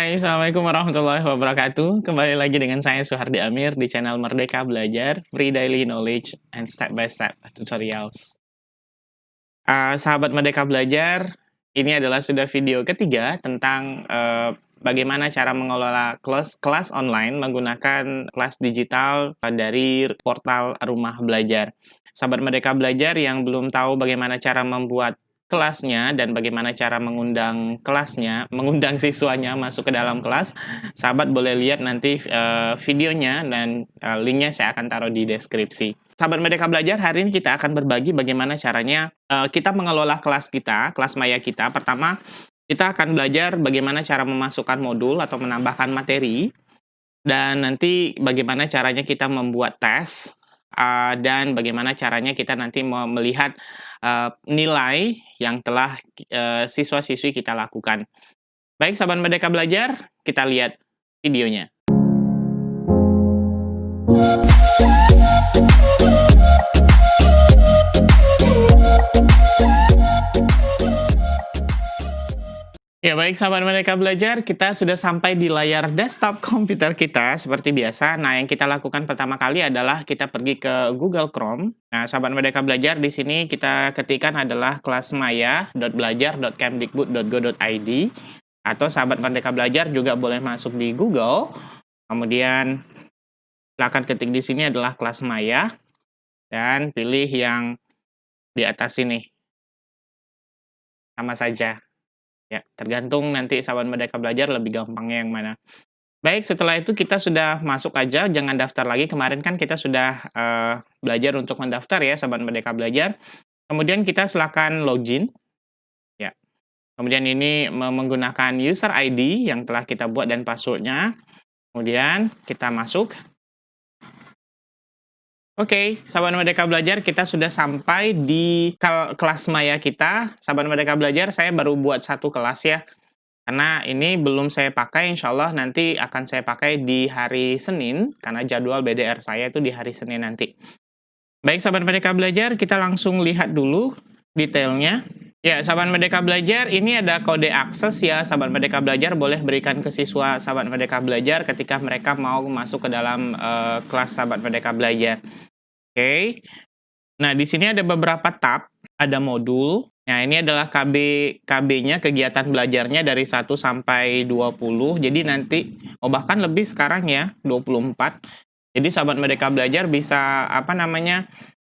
Hai, Assalamualaikum warahmatullahi wabarakatuh. Kembali lagi dengan saya Suhardi Amir di channel Merdeka Belajar, Free Daily Knowledge and Step by Step Tutorials. Sahabat Merdeka Belajar, ini adalah sudah video ketiga tentang bagaimana cara mengelola kelas online menggunakan kelas digital dari portal Rumah Belajar. Sahabat Merdeka Belajar yang belum tahu bagaimana cara membuat kelasnya dan bagaimana cara mengundang siswanya masuk ke dalam kelas, sahabat boleh lihat nanti videonya dan linknya saya akan taruh di deskripsi. Sahabat Merdeka Belajar, hari ini kita akan berbagi bagaimana caranya kita mengelola kelas kita, kelas maya kita. Pertama, kita akan belajar bagaimana cara memasukkan modul atau menambahkan materi, dan nanti bagaimana caranya kita membuat tes, dan bagaimana caranya kita nanti melihat nilai yang telah siswa-siswi kita lakukan. Baik, sahabat Merdeka Belajar, kita lihat videonya. Ya baik, sahabat Merdeka Belajar, kita sudah sampai di layar desktop komputer kita seperti biasa. Nah, yang kita lakukan pertama kali adalah kita pergi ke Google Chrome. Nah, sahabat Merdeka Belajar, di sini kita ketikkan adalah kelasmaya.belajar.kemdikbud.go.id, atau sahabat Merdeka Belajar juga boleh masuk di Google. Kemudian silakan ketik di sini adalah kelas maya dan pilih yang di atas sini. Sama saja. Ya, tergantung nanti sahabat Merdeka Belajar lebih gampangnya yang mana. Baik, setelah itu kita sudah masuk aja, jangan daftar lagi. Kemarin kan kita sudah belajar untuk mendaftar ya, sahabat Merdeka Belajar. Kemudian kita silakan login. Ya. Kemudian ini menggunakan user ID yang telah kita buat dan passwordnya. Kemudian kita masuk. Oke, sahabat Merdeka Belajar, kita sudah sampai di kelas maya kita. Sahabat Merdeka Belajar, saya baru buat satu kelas ya. Karena ini belum saya pakai, insya Allah nanti akan saya pakai di hari Senin, karena jadwal BDR saya itu di hari Senin nanti. Baik, sahabat Merdeka Belajar, kita langsung lihat dulu detailnya. Ya, sahabat Merdeka Belajar, ini ada kode akses ya, sahabat Merdeka Belajar boleh berikan ke siswa sahabat Merdeka Belajar ketika mereka mau masuk ke dalam kelas sahabat Merdeka Belajar. Oke. Nah, di sini ada beberapa tab, ada modul. Nah, ini adalah KB-nya, kegiatan belajarnya dari 1 sampai 20. Jadi nanti, bahkan lebih sekarang ya, 24. Jadi sahabat Merdeka Belajar bisa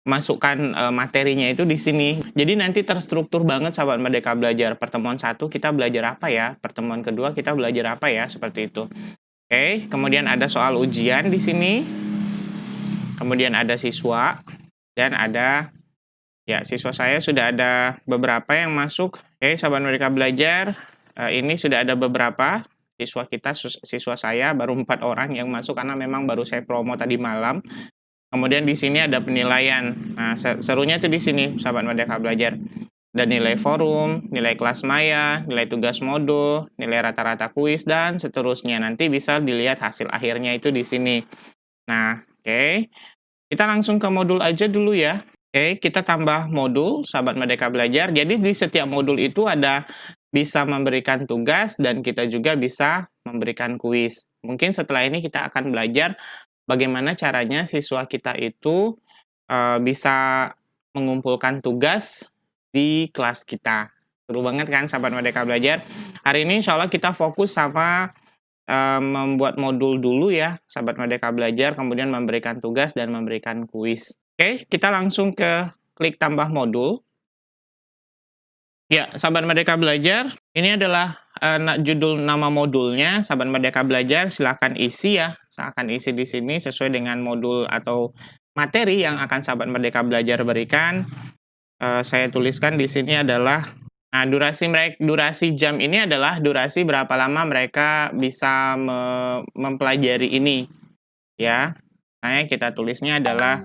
masukkan materinya itu di sini. Jadi nanti terstruktur banget sahabat Merdeka Belajar. Pertemuan 1 kita belajar apa ya? Pertemuan kedua kita belajar apa ya? Seperti itu. Oke, kemudian ada soal ujian di sini. Kemudian ada siswa, dan ada, ya siswa saya sudah ada beberapa yang masuk. Oke, sahabat Merdeka Belajar, ini sudah ada beberapa siswa saya, baru 4 orang yang masuk karena memang baru saya promo tadi malam. Kemudian di sini ada penilaian. Nah, serunya itu di sini, sahabat Merdeka Belajar. Dan nilai forum, nilai kelas maya, nilai tugas modul, nilai rata-rata kuis, dan seterusnya. Nanti bisa dilihat hasil akhirnya itu di sini. Nah, oke. Kita langsung ke modul aja dulu ya. Oke, kita tambah modul, sahabat Merdeka Belajar. Jadi di setiap modul itu ada bisa memberikan tugas dan kita juga bisa memberikan kuis. Mungkin setelah ini kita akan belajar bagaimana caranya siswa kita itu bisa mengumpulkan tugas di kelas kita. Seru banget kan sahabat Merdeka Belajar? Hari ini insya Allah kita fokus sama membuat modul dulu ya, sahabat Merdeka Belajar, kemudian memberikan tugas dan memberikan kuis. Oke, kita langsung ke klik tambah modul. Ya, sahabat Merdeka Belajar, ini adalah judul nama modulnya. Sahabat Merdeka Belajar, silakan isi ya. Silakan isi di sini sesuai dengan modul atau materi yang akan sahabat Merdeka Belajar berikan. Saya tuliskan di sini adalah, nah, durasi jam ini adalah durasi berapa lama mereka bisa mempelajari ini, ya. Nah, kita tulisnya adalah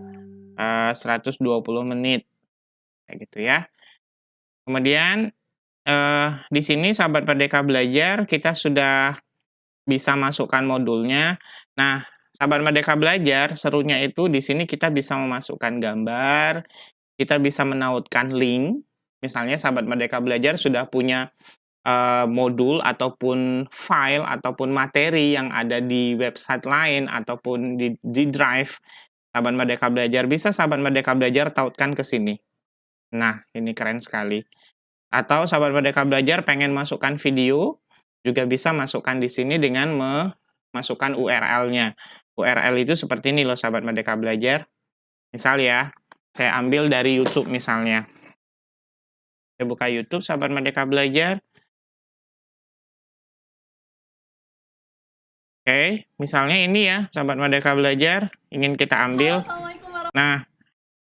120 menit, kayak gitu ya. Kemudian di sini sahabat Merdeka Belajar kita sudah bisa masukkan modulnya. Nah, sahabat Merdeka Belajar serunya itu di sini kita bisa memasukkan gambar, kita bisa menautkan link. Misalnya sahabat Merdeka Belajar sudah punya modul ataupun file ataupun materi yang ada di website lain ataupun di Drive sahabat Merdeka Belajar, bisa sahabat Merdeka Belajar tautkan ke sini. Nah, ini keren sekali. Atau sahabat Merdeka Belajar pengen masukkan video, juga bisa masukkan di sini dengan memasukkan URL-nya. URL itu seperti ini loh sahabat Merdeka Belajar. Misal ya, saya ambil dari YouTube misalnya. Saya buka YouTube sahabat Merdeka Belajar. Oke, misalnya ini ya, sahabat Merdeka Belajar, ingin kita ambil. Nah,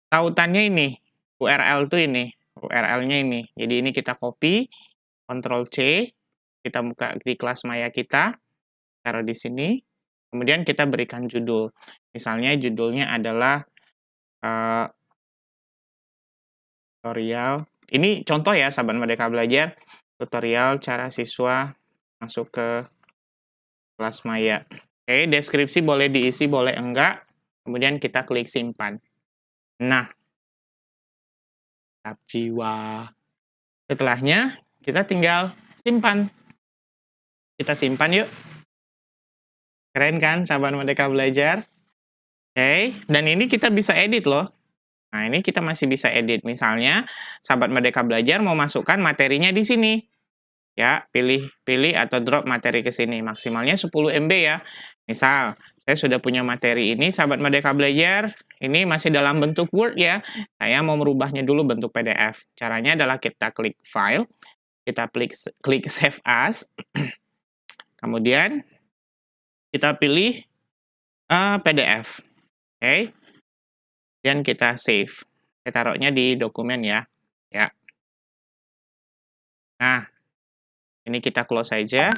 tautannya ini, URL tuh ini, URL-nya ini. Jadi ini kita copy, Ctrl C, kita buka di kelas maya kita, taruh di sini, kemudian kita berikan judul. Misalnya judulnya adalah tutorial. Ini contoh ya, sahabat Merdeka Belajar, tutorial cara siswa masuk ke kelas maya. Oke, deskripsi boleh diisi, boleh enggak. Kemudian kita klik simpan. Nah, tap jiwa. Setelahnya, kita tinggal simpan. Kita simpan yuk. Keren kan, sahabat Merdeka Belajar? Oke, dan ini kita bisa edit loh. Nah, ini kita masih bisa edit. Misalnya, sahabat Merdeka Belajar mau masukkan materinya di sini. Ya, pilih atau drop materi ke sini. Maksimalnya 10 MB ya. Misal, saya sudah punya materi ini, sahabat Merdeka Belajar, ini masih dalam bentuk Word ya. Saya mau merubahnya dulu bentuk PDF. Caranya adalah kita klik File, kita klik Save As, kemudian kita pilih PDF. Oke. Dan kita save. Saya taruhnya di dokumen ya. Ya. Nah, ini kita close saja.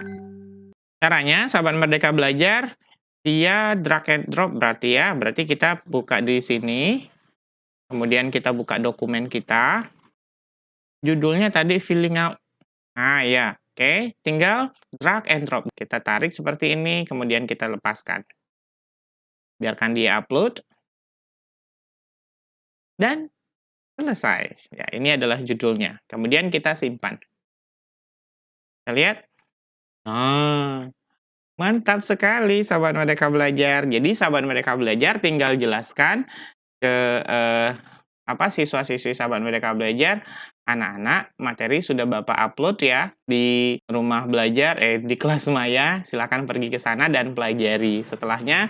Caranya, sahabat Merdeka Belajar, dia drag and drop berarti ya. Berarti kita buka di sini. Kemudian kita buka dokumen kita. Judulnya tadi filling out. Nah, ya. Oke, tinggal drag and drop. Kita tarik seperti ini, kemudian kita lepaskan. Biarkan dia upload. Dan selesai. Ya, ini adalah judulnya. Kemudian kita simpan. Kita lihat. Nah, mantap sekali sahabat Merdeka Belajar. Jadi sahabat Merdeka Belajar tinggal jelaskan ke siswa-siswi sahabat Merdeka Belajar, anak-anak materi sudah Bapak upload ya di rumah belajar, di kelas maya. Silakan pergi ke sana dan pelajari. Setelahnya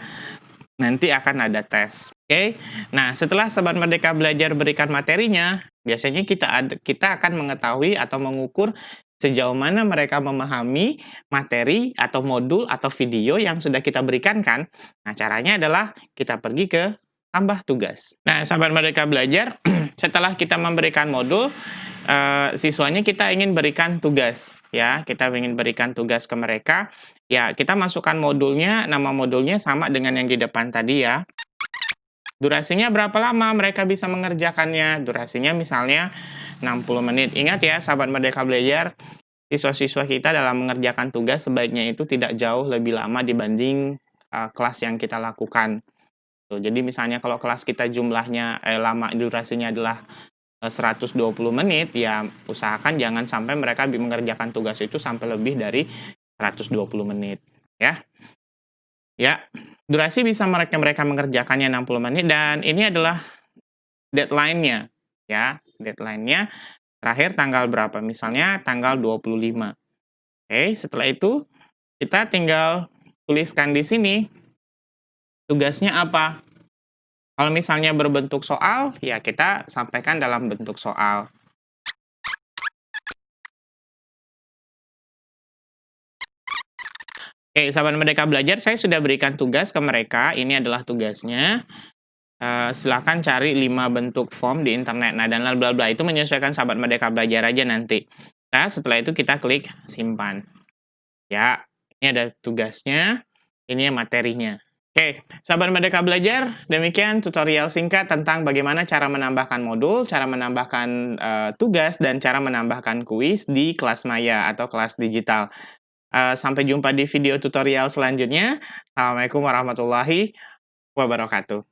nanti akan ada tes. Oke. Nah, setelah sahabat Merdeka Belajar berikan materinya, biasanya kita akan mengetahui atau mengukur sejauh mana mereka memahami materi atau modul atau video yang sudah kita berikan kan. Nah, caranya adalah kita pergi ke tambah tugas. Nah, sahabat Merdeka Belajar, setelah kita memberikan modul, siswanya kita ingin berikan tugas ya. Kita ingin berikan tugas ke mereka. Ya, kita masukkan modulnya, nama modulnya sama dengan yang di depan tadi ya. Durasinya berapa lama mereka bisa mengerjakannya? Durasinya misalnya 60 menit. Ingat ya, sahabat Merdeka Belajar, siswa-siswa kita dalam mengerjakan tugas sebaiknya itu tidak jauh lebih lama dibanding kelas yang kita lakukan. Tuh, jadi misalnya kalau kelas kita jumlahnya lama durasinya adalah 120 menit, ya usahakan jangan sampai mereka mengerjakan tugas itu sampai lebih dari 120 menit. Ya. Ya, durasi bisa mereka mengerjakannya 60 menit dan ini adalah deadline-nya ya. Deadline-nya terakhir tanggal berapa? Misalnya tanggal 25. Oke, setelah itu kita tinggal tuliskan di sini tugasnya apa. Kalau misalnya berbentuk soal, ya kita sampaikan dalam bentuk soal. Oke, sahabat Merdeka Belajar, saya sudah berikan tugas ke mereka. Ini adalah tugasnya. Silakan cari 5 bentuk form di internet. Nah, dan bla bla itu menyesuaikan sahabat Merdeka Belajar aja nanti. Nah, setelah itu kita klik simpan. Ya, ini ada tugasnya, ini materinya. Oke, sahabat Merdeka Belajar, demikian tutorial singkat tentang bagaimana cara menambahkan modul, cara menambahkan tugas, dan cara menambahkan kuis di kelas maya atau kelas digital. Sampai jumpa di video tutorial selanjutnya. Assalamualaikum warahmatullahi wabarakatuh.